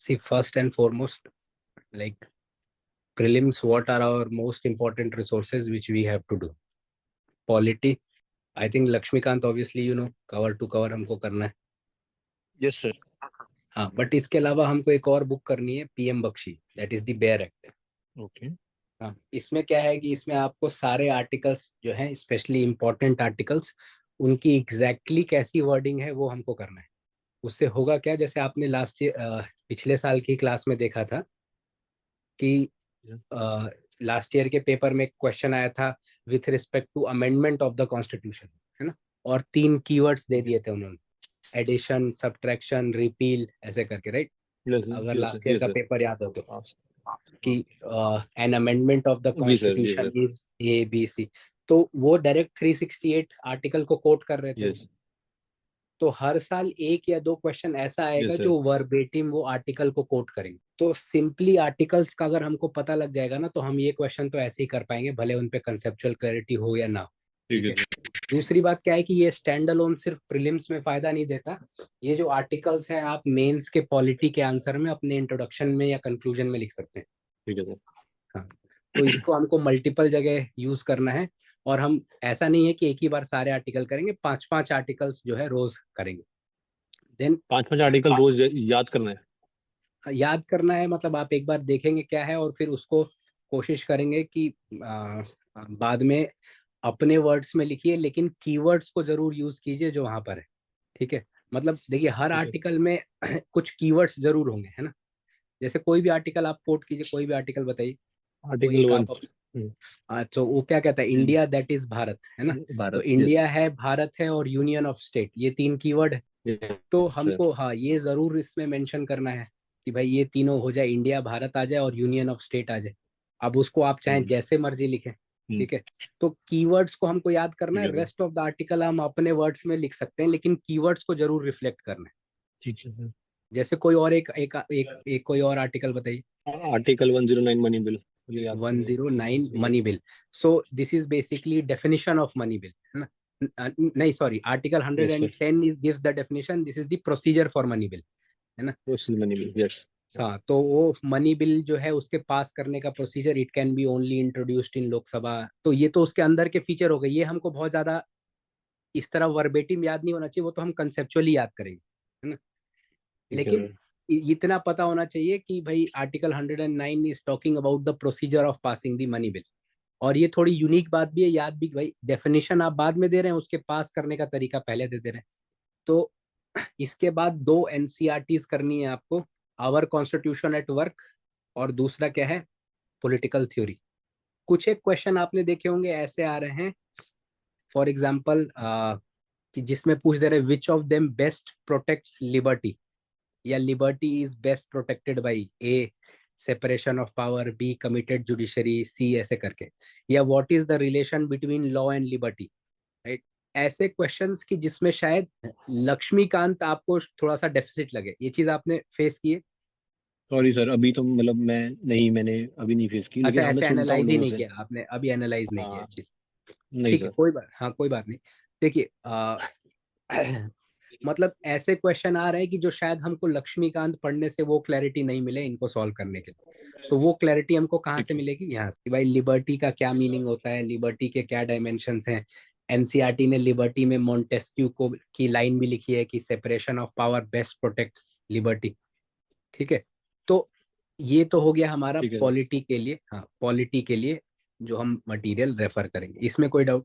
See, first and foremost, like prelims, what are our most important resources which we have to do? Polity. I think Lakshmikant, obviously, cover to cover हमको करना है. Yes sir. हाँ, but इसके अलावा हमको एक और book करनी है, PM Bakshi, that is the bare act. Okay. हाँ, इसमें क्या है कि इसमें आपको सारे आर्टिकल्स जो हैं, स्पेशली इंपॉर्टेंट आर्टिकल्स, उनकी एग्जैक्टली कैसी वर्डिंग है वो हमको करना है. उससे होगा क्या, जैसे आपने लास्ट ईयर, पिछले साल की क्लास में देखा था कि लास्ट ईयर के पेपर में क्वेश्चन आया था with respect to amendment of the constitution, है ना. और 3 कीवर्ड्स दे दिए थे उन्होंने, एडिशन, सब्ट्रैक्शन, रिपील, ऐसे करके, राइट. यस अगर yes last sir. Year yes का सर. पेपर याद हो तो, हाँ. कि एन अमेंडमेंट ऑफ द जी सर. जी constitution sir. Is A B C. तो वो डायरेक्ट 368 आर्टिकल को कोट कर रहे थे वो. यस. तो हर साल एक या दो क्वेश्चन ऐसा आएगा यस सर. जो वर्बेटिम वो आर्टिकल को कोट करेंगे. तो सिंपली आर्टिकल्स का अगर हमको पता लग जाएगा ना, तो हम ये क्वेश्चन तो ऐसे ही कर पाएंगे, भले उन पे कंसेप्चुअल क्लैरिटी हो या ना हो. ठीक ठीक है है. सर. दूसरी बात क्या है कि ये स्टैंड अलोन सिर्फ प्रीलिम्स में फायदा नहीं देता. ये जो आर्टिकल्स हैं, आप मेंस के पॉलिटी के आंसर में, अपने इंट्रोडक्शन में या कंक्लूजन में लिख सकते हैं. ठीक है सर. हाँ. तो इसको हमको मल्टीपल जगह यूज करना है. और हम, ऐसा नहीं है कि एक ही बार सारे आर्टिकल करेंगे, 5-5 आर्टिकल्स जो है रोज करेंगे. देन 5-5 आर्टिकल रोज याद करना है. याद करना है, मतलब आप एक बार देखेंगे क्या है, और फिर उसको कोशिश करेंगे कि बाद में अपने वर्ड्स में लिखिए, लेकिन कीवर्ड्स को जरूर यूज कीजिए जो वहां पर है. ठीक है. मतलब देखिए, हर ठीक है. आर्टिकल में कुछ कीवर्ड्स जरूर होंगे, है ना. जैसे कोई भी आर्टिकल आप कोट कीजिए, कोई भी आर्टिकल बताइए. तो आर्टिकल एक वन. आप, तो वो क्या कहता है, इंडिया दैट इज भारत, है ना. तो भारत. यस. इंडिया है, भारत है और यूनियन ऑफ स्टेट, ये 3 कीवर्ड है. तो यस सर. हमको, हाँ, ये जरूर इसमें मेंशन करना है कि भाई ये तीनों हो जाए, इंडिया, भारत आ जाए और यूनियन ऑफ स्टेट आ जाए. अब उसको आप चाहे जैसे मर्जी लिखें. ठीक है. तो कीवर्ड्स को हमको याद करना ठीक है, है sir. Rest of the article हम अपने वर्ड्स में लिख सकते हैं, लेकिन कीवर्ड्स को जरूर रिफ्लेक्ट करना है. ठीक है सर. जैसे कोई और एक कोई और आर्टिकल बताइए. आर्टिकल 109 मनी बिल, मुझे याद नहीं है. 109 money bill. So this is basically definition of money bill, है ना. नहीं, sorry, article yes sir. 110 is gives the definition, this is the procedure for money bill, है ना. Question money bill. यस. हाँ, तो वो मनी बिल जो है, उसके पास करने का procedure, it can be only introduced in Lok Sabha. तो ये तो उसके अंदर के फीचर हो गए, ये हमको बहुत ज्यादा इस तरह वर्बेटिम याद नहीं होना चाहिए, वो तो हम कंसेप्चुअली याद करेंगे, है ना. ठीक है लेकिन सर. इतना पता होना चाहिए कि भाई article 109 is talking about the procedure of passing the money bill. और ये थोड़ी यूनिक बात भी है, याद भी, भाई डेफिनेशन आप बाद में दे रहे हैं, उसके पास करने का तरीका पहले दे रहे हैं. तो इसके बाद 2 एनसीईआरटीज करनी है आपको, आवर कॉन्स्टिट्यूशन एट वर्क, और दूसरा क्या है, पॉलिटिकल थ्योरी. कुछ एक क्वेश्चन आपने देखे होंगे ऐसे आ रहे हैं, फॉर एग्जाम्पल, कि जिसमें पूछ दे रहे, which of them best protects liberty, या liberty is best protected by A, separation of power, B, committed judiciary, C, ऐसे करके, या what is the relation between law and liberty, right. ऐसे क्वेश्चंस की जिसमें शायद लक्ष्मीकांत आपको थोड़ा सा डेफिसिट लगे, ये चीज आपने फेस की है. सॉरी सर, अभी तो मतलब मैंने अभी नहीं फेस की, अच्छा, लेकिन हाँ मैं ऐसे सुनता हूँ एनालाइज ही लोगों नहीं से. किया आपने, अभी एनालाइज नहीं किया हाँ. इस चीज. नहीं ठीक है, सर. कोई बात, हाँ, कोई बात नहीं. देखिए, मतलब ऐसे क्वेश्चन आ रहे हैं कि जो शायद हमको लक्ष्मीकांत पढ़ने से वो क्लैरिटी नहीं मिले इनको सॉल्व करने के लिए. तो वो क्लैरिटी हमको कहाँ ठीक से है. मिलेगी, यहाँ से, कि भाई लिबर्टी का क्या मीनिंग होता है, लिबर्टी के क्या डायमेंशंस हैं. एनसीईआरटी ने लिबर्टी में मोंटेस्क्यू को की लाइन भी लिखी है कि separation of power best protects liberty. ठीक है. तो ये तो हो गया हमारा ठीक है सर. पॉलिटी के लिए, हाँ, पॉलिटी के लिए जो हम मटेरियल रेफर करेंगे, इसमें कोई डाउट.